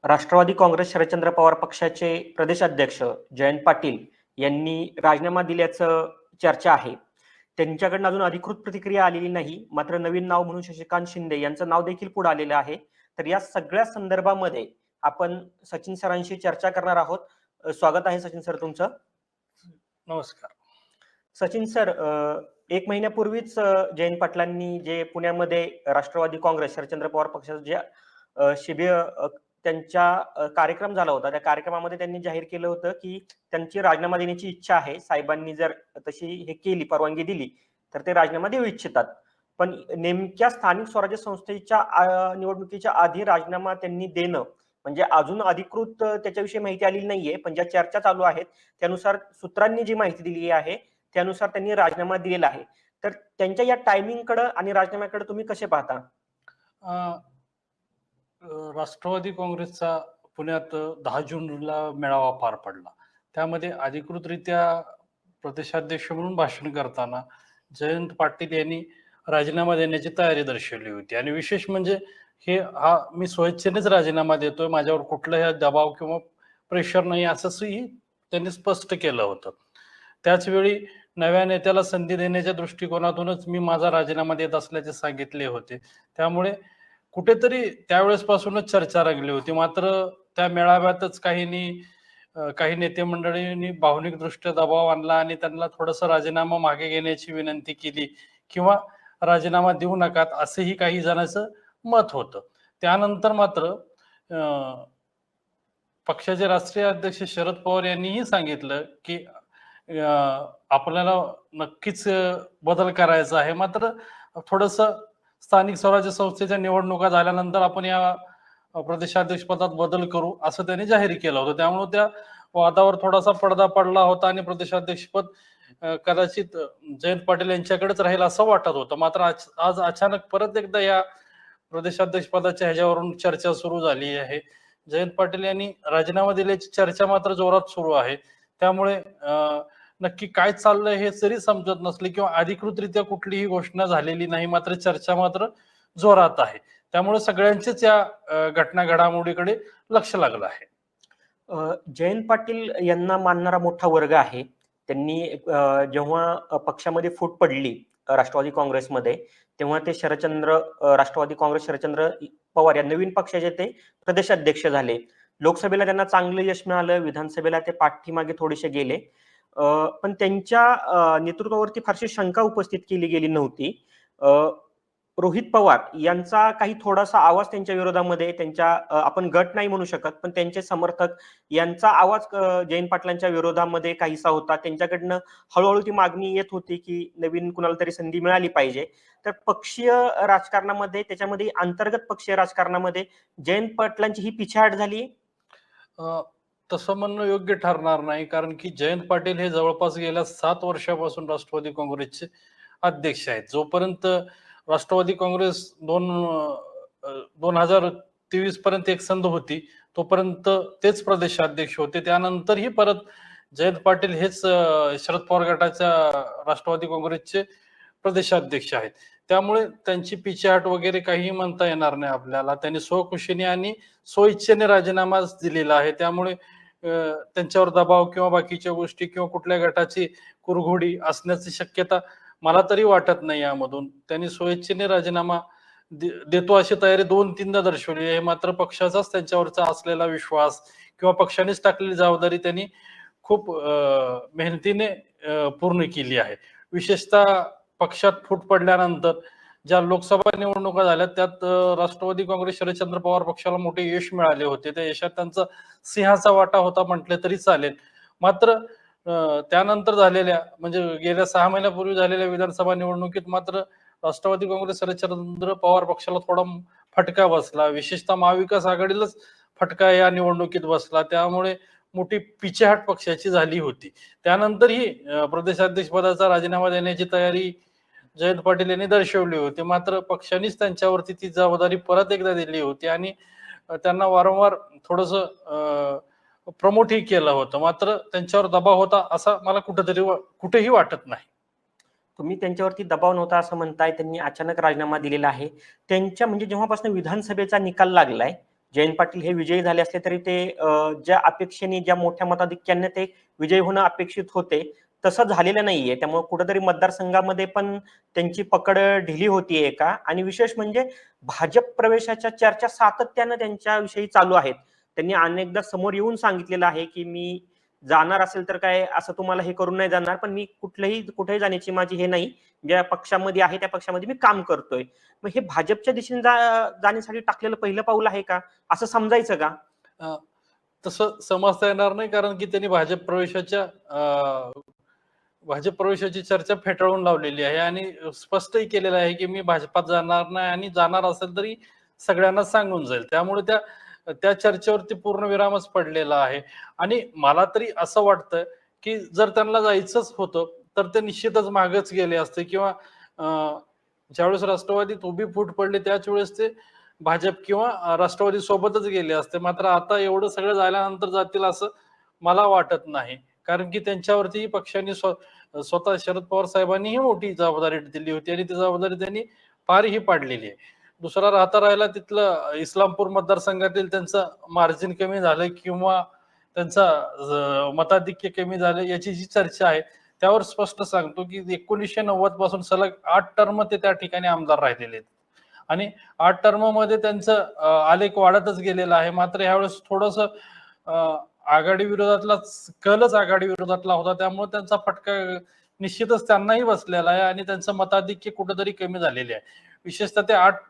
राष्ट्रवादी काँग्रेस शरदचंद्र पवार पक्षाचे प्रदेशाध्यक्ष जयंत पाटील यांनी राजीनामा दिल्याचं चर्चा आहे. त्यांच्याकडून अजून अधिकृत प्रतिक्रिया आलेली नाही. मात्र नवीन नाव म्हणून शशिकांत शिंदे यांचं नाव देखील पुढे आलेलं आहे. तर या सगळ्या संदर्भामध्ये आपण सचिन सरांशी चर्चा करणार आहोत. स्वागत आहे सचिन सर तुमचं. नमस्कार. सचिन सर, एक महिन्यापूर्वीच जयंत पाटलांनी जे पुण्यामध्ये राष्ट्रवादी काँग्रेस शरदचंद्र पवार पक्षाचं जे शिबिर त्यांच्या कार्यक्रम झाला होता, त्या कार्यक्रमामध्ये त्यांनी जाहीर केलं होतं की त्यांची राजीनामा देण्याची इच्छा आहे. साहेबांनी जर तशी हे केली, परवानगी दिली तर ते राजीनामा देऊ इच्छितात. पण नेमक्या स्थानिक स्वराज्य संस्थेच्या निवडणुकीच्या आधी राजीनामा त्यांनी देणं म्हणजे अजून अधिकृत त्याच्याविषयी माहिती आलेली नाहीये. पण ज्या चर्चा चालू आहेत त्यानुसार सूत्रांनी जी माहिती दिली आहे त्यानुसार त्यांनी राजीनामा दिलेला आहे. तर त्यांच्या या टायमिंगकडे आणि राजीनाम्याकडे तुम्ही कसे पाहता? राष्ट्रवादी काँग्रेसचा पुण्यात 10 जूनला मेळावा पार पडला. त्यामध्ये अधिकृतरित्या प्रदेशाध्यक्ष म्हणून भाषण करताना जयंत पाटील यांनी राजीनामा देण्याची तयारी दर्शवली होती. आणि विशेष म्हणजे मी स्वेच्छेनेच राजीनामा देतोय, माझ्यावर कुठलाही दबाव किंवा प्रेशर नाही असंही त्यांनी स्पष्ट केलं होतं. त्याच वेळी नव्या नेत्याला संधी देण्याच्या दृष्टिकोनातूनच मी माझा राजीनामा देत असल्याचे सांगितले होते. त्यामुळे कुठेतरी त्यावेळेस पासूनच चर्चा रंगली होती. मात्र त्या मेळाव्यातच काही नेते मंडळींनी भावनिकदृष्ट्या दबाव आणला आणि त्यांना थोडंसं राजीनामा मागे घेण्याची विनंती केली किंवा राजीनामा देऊ नका असंही काही जणांचं मत होतं. त्यानंतर मात्र पक्षाचे राष्ट्रीय अध्यक्ष शरद पवार यांनीही सांगितलं की आपल्याला नक्कीच बदल करायचा आहे. मात्र थोडंसं स्थानिक स्वराज्य संस्थेच्या निवडणुका झाल्यानंतर आपण या प्रदेशाध्यक्ष पदात बदल करू असं त्यांनी जाहीर केलं होतं. त्यामुळे त्या वादावर थोडासा पडदा पडला होता आणि प्रदेशाध्यक्षपद कदाचित जयंत पाटील यांच्याकडेच राहील असं वाटत होतं. मात्र आज अचानक परत एकदा या प्रदेशाध्यक्ष पदाच्या ह्याच्यावरून चर्चा सुरू झाली आहे. जयंत पाटील यांनी राजीनामा दिल्याची चर्चा मात्र जोरात सुरू आहे. त्यामुळे नक्की काय चाललंय हे जरी समजत नसले किंवा अधिकृतरित्या कुठलीही घोषणा झालेली नाही, मात्र चर्चा मात्र जोरात आहे. त्यामुळे सगळ्यांचेच या घटना घडामोडीकडे लक्ष लागलं आहे. जयंत पाटील यांना मानणारा मोठा वर्ग आहे. त्यांनी जेव्हा पक्षामध्ये फूट पडली राष्ट्रवादी काँग्रेसमध्ये तेव्हा ते राष्ट्रवादी काँग्रेस शरदचंद्र पवार या नवीन पक्षाचे ते प्रदेशाध्यक्ष झाले. लोकसभेला त्यांना चांगलं यश मिळालं, विधानसभेला ते पाठीमागे थोडेसे गेले. पण त्यांच्या नेतृत्वावरती फारशी शंका उपस्थित केली गेली नव्हती. रोहित पवार यांचा काही थोडासा आवाज त्यांच्या विरोधामध्ये आपण गट नाही म्हणू शकत पण त्यांचे समर्थक यांचा आवाज जयंत पाटलांच्या विरोधामध्ये काहीसा होता. त्यांच्याकडनं हळूहळू ती मागणी येत होती की नवीन कुणाला तरी संधी मिळाली पाहिजे. तर पक्षीय राजकारणामध्ये त्याच्यामध्ये अंतर्गत पक्षीय राजकारणामध्ये जयंत पाटलांची ही पिछेहाट झाली. तसं म्हणणं योग्य ठरणार नाही, कारण की जयंत पाटील हे जवळपास गेल्या 7 वर्षापासून राष्ट्रवादी काँग्रेसचे अध्यक्ष आहेत. जोपर्यंत राष्ट्रवादी काँग्रेस 2023 पर्यंत एकसंध होती तोपर्यंत तेच प्रदेशाध्यक्ष होते. त्यानंतरही परत जयंत पाटील हेच शरद पवार गटाच्या राष्ट्रवादी काँग्रेसचे प्रदेशाध्यक्ष आहेत. त्यामुळे त्यांची पिछेहाट वगैरे काही म्हणता येणार नाही आपल्याला. त्यांनी स्वखुशीने आणि स्वइच्छेने राजीनामा दिलेला आहे. त्यामुळे त्यांच्यावर दबाव किंवा बाकीच्या गोष्टी किंवा कुठल्या गटाची कुरघोडी असण्याची शक्यता मला तरी वाटत नाही. यामधून त्यांनी स्वइच्छेने राजीनामा देतो अशी तयारी 2-3दा दर्शवली आहे. मात्र पक्षाचाच त्यांच्यावरचा असलेला विश्वास किंवा पक्षानेच टाकलेली जबाबदारी त्यांनी खूप मेहनतीने पूर्ण केली आहे. विशेषतः पक्षात फूट पडल्यानंतर ज्या लोकसभा निवडणुका झाल्या त्यात राष्ट्रवादी काँग्रेस शरदचंद्र पवार पक्षाला मोठे यश मिळाले होते. त्या यशात त्यांचा सिंहाचा वाटा होता म्हटले तरी चालेल. मात्र त्यानंतर झालेल्या म्हणजे गेल्या 6 महिन्यापूर्वी झालेल्या विधानसभा निवडणुकीत मात्र राष्ट्रवादी काँग्रेस शरदचंद्र पवार पक्षाला थोडा फटका बसला. विशेषतः महाविकास आघाडीलाच फटका या निवडणुकीत बसला. त्यामुळे मोठी पिछेहाट पक्षाची झाली होती. त्यानंतरही प्रदेशाध्यक्ष पदाचा राजीनामा देण्याची तयारी जयंत पाटील यांनी दर्शवली होती. मात्र पक्षानेच त्यांच्यावरती ती जबाबदारी परत एकदा दिली होती आणि त्यांना वारंवार थोडंसं प्रमोटही केलं होतं. मात्र त्यांच्यावर दबाव होता असं मला कुठेही वाटत नाही. तुम्ही त्यांच्यावरती दबाव नव्हता असं म्हणताय. त्यांनी अचानक राजीनामा दिलेला आहे. त्यांच्या म्हणजे जेव्हापासून विधानसभेचा निकाल लागलाय जयंत पाटील हे विजयी झाले असले तरी ते ज्या अपेक्षेने, ज्या मोठ्या मताधिक्याने ते विजयी होणं अपेक्षित होते तसं झालेलं नाहीये. त्यामुळे कुठेतरी मतदारसंघामध्ये पण त्यांची पकड ढिली होतीये का? आणि विशेष म्हणजे भाजप प्रवेशाच्या चर्चा सातत्यानं त्यांच्याविषयी चालू आहेत. त्यांनी अनेकदा समोर येऊन सांगितलेलं आहे, की मी जाणार असेल तर काय असं तुम्हाला हे करून नाही जाणार, पण मी कुठेही जाण्याची माझी हे नाही. ज्या पक्षामध्ये आहे त्या पक्षामध्ये मी काम करतोय. मग हे भाजपच्या दिशेने जाण्यासाठी टाकलेलं पहिलं पाऊल आहे का? असं समजायचं का? अ, तसं समजता येणार नाही, कारण की त्यांनी भाजप प्रवेशाची चर्चा फेटाळून लावलेली आहे आणि स्पष्टही केलेलं आहे की मी भाजपात जाणार नाही, आणि जाणार असेल तरी सगळ्यांना सांगून जाईल. त्यामुळे त्या त्या चर्चेवरती पूर्ण विरामच पडलेला आहे. आणि मला तरी असं वाटतं की जर त्यांना जायचंच होतं तर ते निश्चितच मागच गेले असते, किंवा ज्यावेळेस राष्ट्रवादीत उभी फूट पडली त्याच वेळेस ते भाजप किंवा राष्ट्रवादी सोबतच गेले असते. मात्र आता एवढं सगळं झाल्यानंतर जातील असं मला वाटत नाही, कारण की त्यांच्यावरती पक्षाने स्वतः शरद पवार साहेबांनीही मोठी जबाबदारी दिली होती आणि ती जबाबदारी त्यांनी पारही पाडलेली आहे. दुसरा राहिला तिथलं इस्लामपूर मतदारसंघातील त्यांचं मार्जिन कमी झालं किंवा त्यांचा मताधिक्य कमी झालं याची जी चर्चा आहे त्यावर स्पष्ट सांगतो की 1990 पासून सलग 8 टर्म ते त्या ठिकाणी आमदार राहिलेले आहेत आणि 8 टर्म मध्ये त्यांचं आलेख वाढतच गेलेला आहे. मात्र यावेळेस थोडस आघाडी विरोधातला कलच आघाडी विरोधातला होता, त्यामुळे त्यांचा फटका निश्चितच त्यांनाही बसलेला आहे आणि त्यांचं मताधिक्य कुठेतरी कमी झालेले आहे. विशेषतः ते 8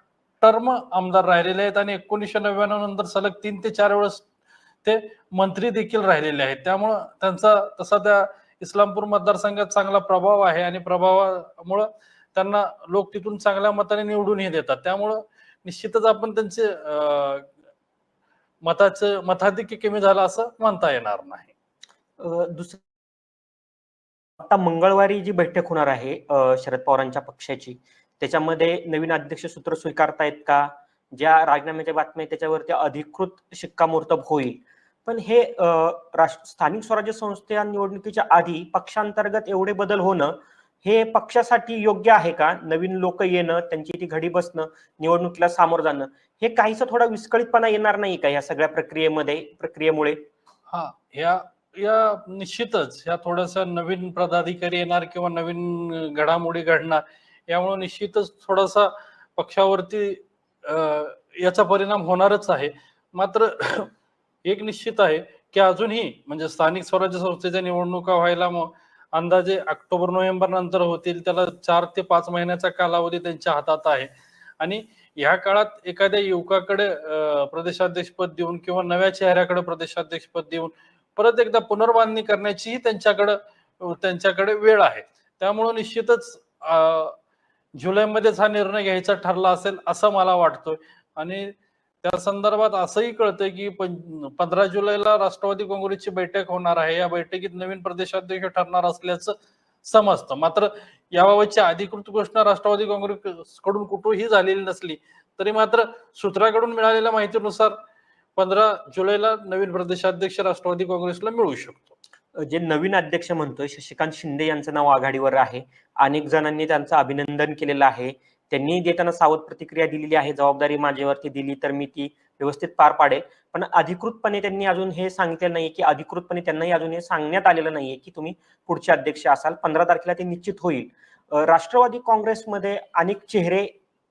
टर्म आमदार राहिलेले आहेत आणि 1999 नंतर सलग 3 ते 4 वेळेस ते मंत्री देखील राहिलेले आहेत. त्यामुळं त्यांचा तसा त्या इस्लामपूर मतदारसंघात चांगला प्रभाव आहे आणि प्रभावामुळं त्यांना लोक तिथून चांगल्या मताने निवडूनही देतात. त्यामुळं निश्चितच आपण त्यांचे मताधिक्य कमी झालं असं म्हणता येणार नाही. दुसरं, आता मंगळवारी जी बैठक होणार आहे शरद पवारांच्या पक्षाची, त्याच्यामध्ये नवीन अध्यक्ष सूत्र स्वीकारतायत का? ज्या राजीनाम्याच्या बातम्या आहेत त्याच्यावरती अधिकृत शिक्कामोर्तब होईल. पण हे स्थानिक स्वराज्य संस्था निवडणुकीच्या आधी पक्षांतर्गत एवढे बदल होणं हे पक्षासाठी योग्य आहे का? नवीन लोक येणं, त्यांची ती घडी बसणं, निवडणुकीला सामोरं जाणं, हे काहीसा थोडा विस्कळीतपणा येणार नाही का या सगळ्या प्रक्रियेमुळे? हा, या या निश्चितच ह्या थोड्याशा नवीन पदाधिकारी येणार किंवा नवीन घडामोडी घडणार, यामुळे निश्चितच थोडासा पक्षावरती याचा परिणाम होणारच आहे. मात्र एक निश्चित आहे की अजूनही म्हणजे स्थानिक स्वराज्य संस्थेच्या निवडणुका व्हायला अंदाजे ऑक्टोबर नोव्हेंबर नंतर होतील. त्याला 4 ते 5 महिन्याचा कालावधी त्यांच्या हातात आहे आणि या काळात एखाद्या युवकाकडे प्रदेशाध्यक्षपद देऊन किंवा नव्या चेहऱ्याकडे प्रदेशाध्यक्षपद देऊन परत एकदा पुनर्बांधणी करण्याचीही त्यांच्याकडे वेळ आहे. त्यामुळे निश्चितच जुलैमध्येच हा निर्णय घ्यायचा ठरला असेल असं मला वाटतोय. आणि त्या संदर्भात असंही कळतंय की 15 जुलैला राष्ट्रवादी काँग्रेसची बैठक होणार आहे. या बैठकीत नवीन प्रदेशाध्यक्ष ठरणार असल्याचं समजतं. मात्र याबाबतची अधिकृत घोषणा राष्ट्रवादी काँग्रेस कडून कुठेही झालेली नसली तरी मात्र सूत्राकडून मिळालेल्या माहितीनुसार 15 जुलैला नवीन प्रदेशाध्यक्ष राष्ट्रवादी काँग्रेसला मिळू शकतो. जे नवीन अध्यक्ष म्हणतोय शशिकांत शिंदे यांचं नाव आघाडीवर आहे. अनेक जणांनी त्यांचं अभिनंदन केलेलं आहे. त्यांनी देताना सावध प्रतिक्रिया दिलेली आहे, जबाबदारी माझ्यावरती दिली तर मी ती व्यवस्थित पार पाडेल. पण अधिकृतपणे त्यांनी अजून हे सांगितलेलं नाही, की अधिकृतपणे त्यांनाही अजून हे सांगण्यात आलेलं नाहीये की तुम्ही पुढचे अध्यक्ष असाल. 15 तारखेला ते निश्चित होईल. राष्ट्रवादी काँग्रेसमध्ये अनेक चेहरे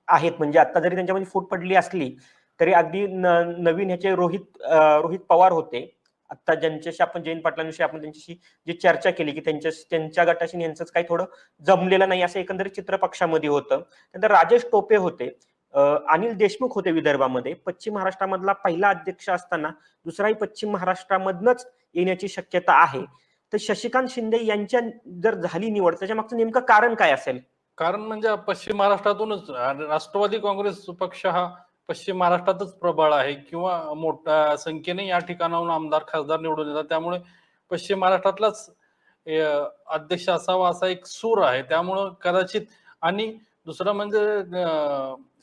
आहेत, म्हणजे आता जरी त्यांच्यामध्ये फूट पडली असली तरी अगदी नवीन ह्याचे रोहित पवार होते. आता ज्यांच्याशी आपण जयंत पाटलांविषयी आपण त्यांच्याशी जी चर्चा केली की त्यांच्या गटाशी यांचंच काही थोडं जमलेलं नाही असं एकंदरीत चित्र पक्षामध्ये होतं. त्यानंतर राजेश टोपे होते, अनिल देशमुख होते विदर्भामध्ये. पश्चिम महाराष्ट्रामधला पहिला अध्यक्ष असताना दुसराही पश्चिम महाराष्ट्रामधनच येण्याची शक्यता आहे. तर शशिकांत शिंदे यांच्या जर झाली निवड, त्याच्या मागचं नेमकं कारण काय असेल? कारण म्हणजे पश्चिम महाराष्ट्रातूनच राष्ट्रवादी काँग्रेस पक्ष हा पश्चिम महाराष्ट्रातच प्रबळ आहे किंवा मोठ्या संख्येने या ठिकाणाहून आमदार खासदार निवडून येतात. त्यामुळे पश्चिम महाराष्ट्रातलाच अध्यक्ष असावा असा एक सूर आहे. त्यामुळं कदाचित, आणि दुसरं म्हणजे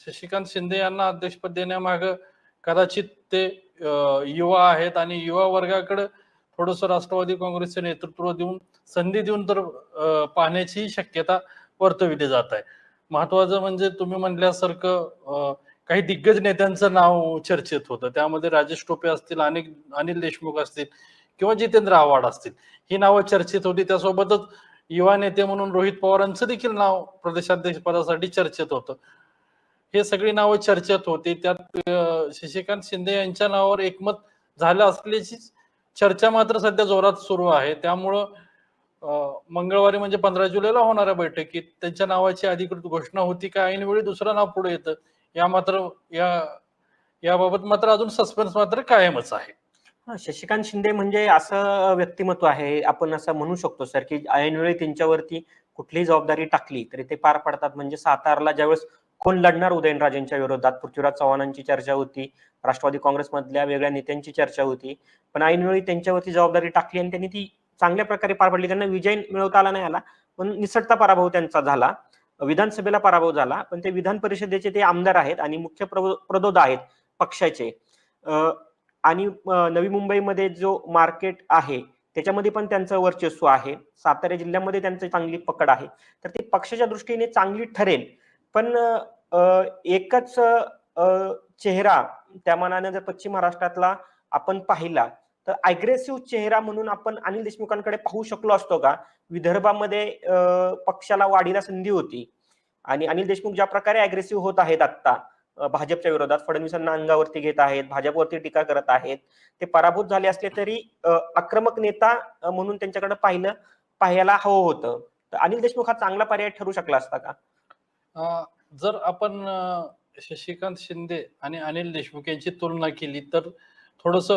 शशिकांत शिंदे यांना अध्यक्षपद देण्यामागं कदाचित ते युवा आहेत आणि युवा वर्गाकडे थोडस राष्ट्रवादी काँग्रेसचे नेतृत्व देऊन संधी देऊन तर पाहण्याची शक्यता वर्तविली जात आहे. महत्वाचं म्हणजे तुम्ही म्हटल्यासारखं काही दिग्गज नेत्यांचं नाव चर्चेत होतं. त्यामध्ये राजेश टोपे असतील, अनिल देशमुख असतील किंवा जितेंद्र आव्हाड असतील, ही नावं चर्चेत होती. त्यासोबतच युवा नेते म्हणून रोहित पवारांचं देखील नाव प्रदेशाध्यक्ष पदासाठी चर्चेत होतं. हे सगळी नावं चर्चेत होती. त्यात शशिकांत शिंदे यांच्या नावावर एकमत झालं असल्याची चर्चा मात्र सध्या जोरात सुरू आहे. त्यामुळं मंगळवारी म्हणजे 15 जुलैला होणाऱ्या बैठकीत त्यांच्या नावाची अधिकृत घोषणा होती का ऐनवेळी दुसरं नाव पुढे येतं, या मात्र या याबाबत मात्र अजून सस्पेन्स मात्र कायमच आहे. शशिकांत शिंदे म्हणजे असं व्यक्तिमत्व आहे, आपण असं म्हणू शकतो सर, की ऐनवेळी त्यांच्यावरती कुठलीही जबाबदारी टाकली तरी ते पार पडतात. म्हणजे सातारला ज्यावेळेस कोण लढणार उदयनराजेंच्या विरोधात, पृथ्वीराज चव्हाणांची चर्चा होती, राष्ट्रवादी काँग्रेसमधल्या वेगळ्या नेत्यांची चर्चा होती, पण ऐनवेळी त्यांच्यावरती जबाबदारी टाकली आणि त्यांनी ती चांगल्या प्रकारे पार पडली. त्यांना विजय मिळवता आला नाही आला, पण निसटता पराभव त्यांचा झाला. विधानसभेला पराभव झाला, पण ते विधान परिषदेचे ते आमदार आहेत आणि मुख्य प्रदोद आहेत पक्षाचे. आणि नवी मुंबईमध्ये जो मार्केट आहे त्याच्यामध्ये पण त्यांचं वर्चस्व आहे. सातारा जिल्ह्यामध्ये त्यांची चांगली पकड आहे. तर ती पक्षाच्या दृष्टीने चांगली ठरेल. पण एकच चेहरा त्या मानाने जर पश्चिम महाराष्ट्रातला आपण पाहिला तर अग्रेसिव्ह चेहरा म्हणून आपण अनिल देशमुखांकडे पाहू शकलो असतो का? विदर्भामध्ये पक्षाला वाढीला संधी होती आणि अनिल देशमुख ज्या प्रकारे अग्रेसिव्ह होत आहेत आता भाजपच्या विरोधात, फडणवीसांना अंगावरती घेत आहेत, भाजपवरती टीका करत आहेत, ते पराभूत झाले असले तरी आक्रमक नेता म्हणून त्यांच्याकडे पाहायला हवं होतं. तर अनिल देशमुख हा चांगला पर्याय ठरू शकला असता का? जर आपण शशिकांत शिंदे आणि अनिल देशमुख यांची तुलना केली तर थोडस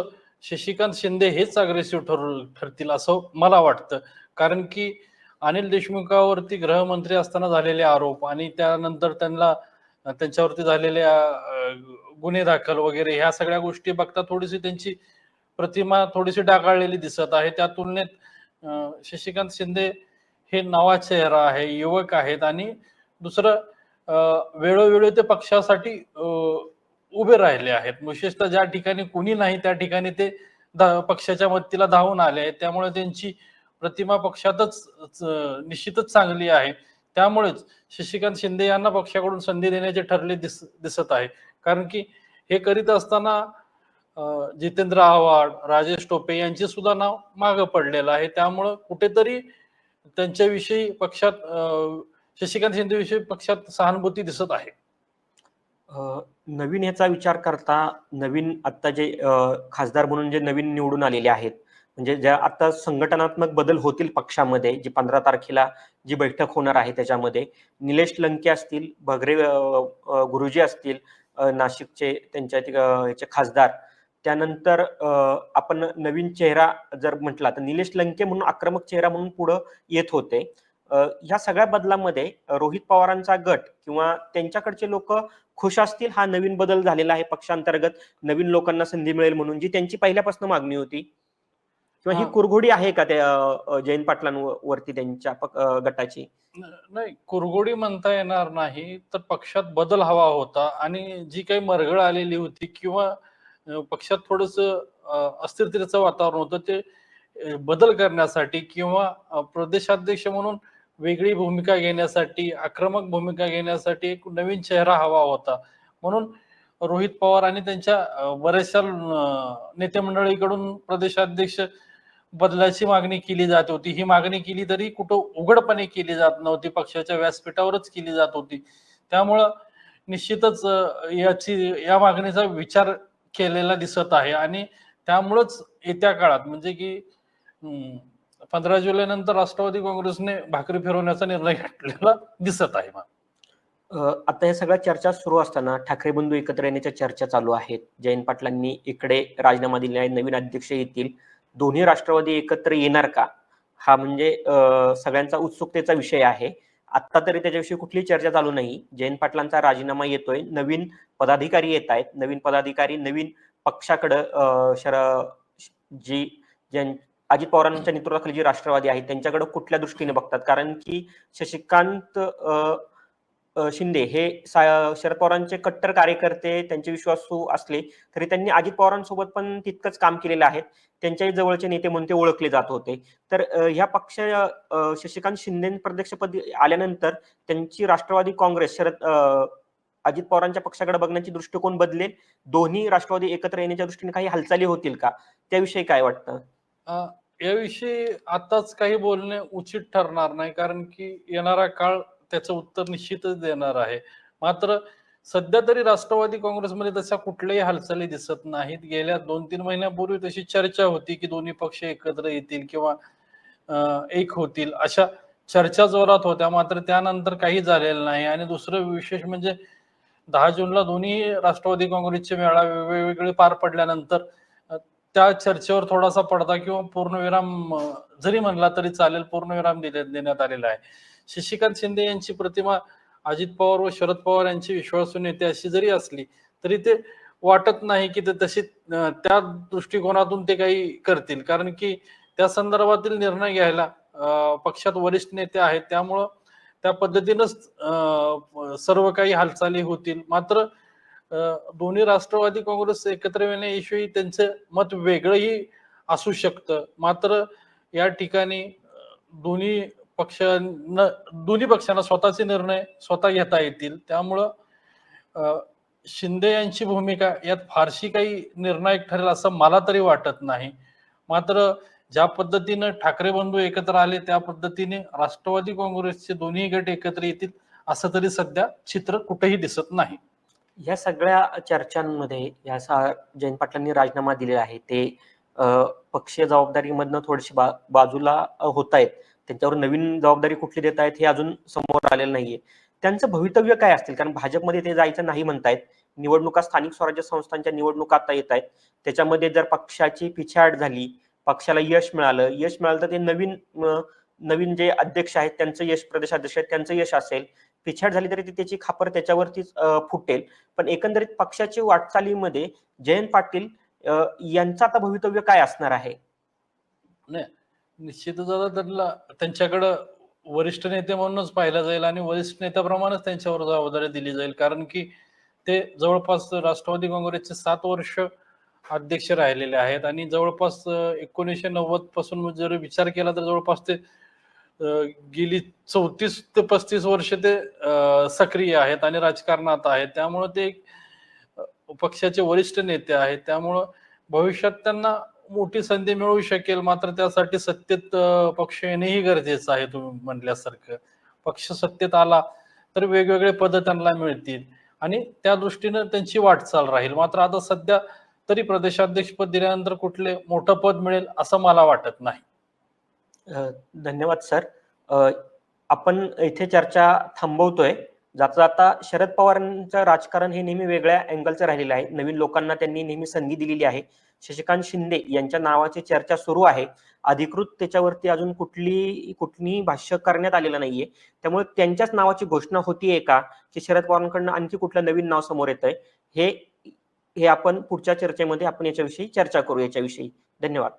शशिकांत शिंदे हेच अग्रेसिव्ह ठरतील असं मला वाटतं. कारण की अनिल देशमुखावरती गृहमंत्री असताना झालेले आरोप आणि त्यानंतर त्यांच्यावरती झालेल्या गुन्हे दाखल वगैरे ह्या सगळ्या गोष्टी बघता थोडीशी त्यांची प्रतिमा थोडीशी डागाळलेली दिसत आहे. त्या तुलनेत शशिकांत शिंदे हे नवा चेहरा आहे, युवक आहेत आणि दुसरं वेळोवेळी ते पक्षासाठी उभे राहिले आहेत. विशेषतः ज्या ठिकाणी कुणी नाही त्या ठिकाणी ते पक्षाच्या मदतीला धावून आले आहेत. त्यामुळे त्यांची प्रतिमा पक्षातच निश्चितच चांगली आहे. त्यामुळेच शशिकांत शिंदे यांना पक्षाकडून संधी देण्याचे ठरले दिसत आहे. कारण की हे करीत असताना जितेंद्र आव्हाड, राजेश टोपे यांचे सुद्धा नाव मागं पडलेलं आहे. त्यामुळं कुठेतरी त्यांच्याविषयी पक्षात शशिकांत शिंदे विषयी पक्षात सहानुभूती दिसत आहे. नवीन याचा विचार करता नवीन आता जे खासदार म्हणून जे नवीन निवडून आलेले आहेत, म्हणजे ज्या आता संघटनात्मक बदल होतील पक्षामध्ये, जी 15 तारखेला जी बैठक होणार आहे त्याच्यामध्ये निलेश लंके असतील, भगरे गुरुजी असतील, नाशिकचे त्यांच्या याचे खासदार. त्यानंतर आपण नवीन चेहरा जर म्हटला तर निलेश लंके म्हणून आक्रमक चेहरा म्हणून पुढे येत होते. ह्या सगळ्या बदलामध्ये रोहित पवारांचा गट किंवा त्यांच्याकडचे लोक खुश असतील, हा नवीन बदल झालेला आहे पक्षांतर्गत, नवीन लोकांना संधी मिळेल म्हणून, जी त्यांची पहिल्यापासून मागणी होती? किंवा ही कुरघोडी आहे का त्या जयंत पाटलांवरती त्यांच्या गटाची? नाही, कुरघोडी म्हणता येणार नाही. तर पक्षात बदल हवा होता आणि जी काही मरगळ आलेली होती किंवा पक्षात थोडस अस्थिरतेचं वातावरण होतं, ते बदल करण्यासाठी किंवा प्रदेशाध्यक्ष म्हणून वेगळी भूमिका घेण्यासाठी, आक्रमक भूमिका घेण्यासाठी एक नवीन चेहरा हवा होता. म्हणून रोहित पवार आणि त्यांच्या बऱ्याचशा नेते मंडळीकडून प्रदेशाध्यक्ष बदलाची मागणी केली जात होती. ही मागणी केली तरी कुठं उघडपणे केली जात नव्हती, पक्षाच्या व्यासपीठावरच केली जात होती. त्यामुळं निश्चितच या मागणीचा विचार केलेला दिसत आहे आणि त्यामुळंच येत्या काळात म्हणजे की 15 जुलै नंतर राष्ट्रवादी काँग्रेसने भाकरी फिरवण्याचा निर्णय घेतलेला दिसत आहे. आता या सगळ्या चर्चा सुरू असताना ठाकरे बंधू एकत्र येण्याच्या चर्चा चालू आहेत. जयंत पाटलांनी इकडे राजीनामा दिला आहे, नवीन अध्यक्ष येतील, दोन्ही राष्ट्रवादी एकत्र येणार का? हा म्हणजे सगळ्यांचा उत्सुकतेचा विषय आहे. आता तरी त्याच्याविषयी कुठली चर्चा चालू नाही. जयंत पाटलांचा राजीनामा येतोय, नवीन पदाधिकारी येत आहेत, नवीन पदाधिकारी नवीन पक्षाकडं जी अजित पवारांच्या नेतृत्वाखाली जी राष्ट्रवादी आहे त्यांच्याकडे कुठल्या दृष्टीने बघतात? कारण की शशिकांत शिंदे हे शरद पवारांचे कट्टर कार्यकर्ते, त्यांचे विश्वासू असले तरी त्यांनी अजित पवारांसोबत पण तितकंच काम केलेलं आहे. त्यांच्याही जवळचे नेते म्हणून ते ओळखले जात होते. तर ह्या पक्ष शशिकांत शिंदे प्रत्यक्षपदी आल्यानंतर त्यांची राष्ट्रवादी काँग्रेस अजित पवारांच्या पक्षाकडे बघण्याची दृष्टिकोन बदलेल, दोन्ही राष्ट्रवादी एकत्र येण्याच्या दृष्टीने काही हालचाली होतील का, त्याविषयी काय वाटतं? याविषयी आताच काही बोलणे उचित ठरणार नाही, कारण की येणारा काळ त्याचं उत्तर निश्चितच देणार आहे. मात्र सध्या तरी राष्ट्रवादी काँग्रेसमध्ये तशा कुठल्याही हालचाली दिसत नाहीत. गेल्या 2-3 महिन्यापूर्वी तशी चर्चा होती की दोन्ही पक्ष एकत्र येतील किंवा एक होतील, अशा चर्चा जोरात होत्या. मात्र त्यानंतर काही झालेलं नाही. आणि दुसरं विशेष म्हणजे 10 जूनला दोन्ही राष्ट्रवादी काँग्रेसचे मेळावे वेगवेगळे पार पडल्यानंतर त्या चर्चेवर थोडासा पडदा किंवा पूर्णविराम जरी म्हणला तरी चालेल, पूर्णविराम देण्यात आलेला आहे. शशिकांत शिंदे यांची प्रतिमा अजित पवार व शरद पवार यांची विश्वासू नेते अशी जरी असली, तरी ते वाटत नाही की ते तशी त्या दृष्टिकोनातून ते काही करतील. कारण की त्या संदर्भातील निर्णय घ्यायला पक्षात वरिष्ठ नेते आहेत. त्यामुळं त्या पद्धतीनंच सर्व काही हालचाली होतील. मात्र दोन्ही राष्ट्रवादी काँग्रेस एकत्र येण्याविषयी त्यांचं मत वेगळंही असू शकतं. मात्र या ठिकाणी दोन्ही दोन्ही पक्षांना स्वतःचे निर्णय स्वतः घेता येतील. त्यामुळं शिंदे यांची भूमिका यात फारशी काही निर्णायक ठरेल असं मला तरी वाटत नाही. मात्र ज्या पद्धतीनं ठाकरे बंधू एकत्र आले, त्या पद्धतीने राष्ट्रवादी काँग्रेसचे दोन्ही गट एकत्र येतील असं तरी सध्या चित्र कुठेही दिसत नाही. या सगळ्या चर्चांमध्ये जयंत पाटलांनी राजीनामा दिलेला आहे, ते पक्षीय जबाबदारीमधनं थोडेसे बाजूला होत आहेत. त्यांच्यावर नवीन जबाबदारी कुठली देत आहेत हे अजून समोर आलेलं नाहीये. त्यांचं भवितव्य काय असतील? कारण भाजपमध्ये ते जायचं नाही म्हणतायत. निवडणुका, स्थानिक स्वराज्य संस्थांच्या निवडणुका आता येत आहेत. त्याच्यामध्ये जर पक्षाची पिछेहाट झाली, पक्षाला यश मिळालं तर ते नवीन जे अध्यक्ष आहेत त्यांचं यश, प्रदेशाध्यक्ष आहेत त्यांचं यश असेल. पिछेहाट झाली तरी त्याची खापर त्याच्यावरतीच फुटेल. पण एकंदरीत पक्षाची वाटचालीमध्ये जयंत पाटील यांचं आता भवितव्य काय असणार आहे? नाही, निश्चितच आता त्यांच्याकडं वरिष्ठ नेते म्हणूनच पाहिलं जाईल आणि वरिष्ठ नेत्याप्रमाणेच त्यांच्यावर जबाबदारी दिली जाईल. कारण की ते जवळपास राष्ट्रवादी काँग्रेसचे 7 वर्ष अध्यक्ष राहिलेले आहेत आणि जवळपास 1990 पासून जर विचार केला तर जवळपास ते गेली 34 ते 35 वर्ष ते सक्रिय आहेत आणि राजकारणात आहेत. त्यामुळे ते पक्षाचे वरिष्ठ नेते आहेत. त्यामुळं भविष्यात त्यांना मोठी संधी मिळू शकेल. मात्र त्यासाठी सत्तेत पक्ष येणेही गरजेचं आहे. तुम्ही म्हटल्यासारखं पक्ष सत्तेत आला तर वेगवेगळे पद त्यांना मिळतील आणि त्या दृष्टीनं त्यांची वाटचाल राहील. मात्र आता सध्या तरी प्रदेशाध्यक्ष पद दिल्यानंतर कुठले मोठं पद मिळेल असं मला वाटत नाही. धन्यवाद सर. आपण इथे चर्चा थांबवतोय. जाता जाता शरद पवारांचं राजकारण हे नेहमी वेगळ्या अँगलचं राहिलेलं आहे. नवीन लोकांना त्यांनी नेहमी संधी दिलेली आहे. शशिकांत शिंदे यांच्या नावाची चर्चा सुरू आहे. अधिकृत त्याच्यावरती अजून कुठलीही भाष्य करण्यात आलेलं नाहीये. त्यामुळे त्यांच्याच नावाची घोषणा होतीये का, की शरद पवारांकडून आणखी कुठलं नवीन नाव समोर येतंय, हे आपण पुढच्या चर्चेमध्ये आपण याच्याविषयी चर्चा करू याच्याविषयी. धन्यवाद.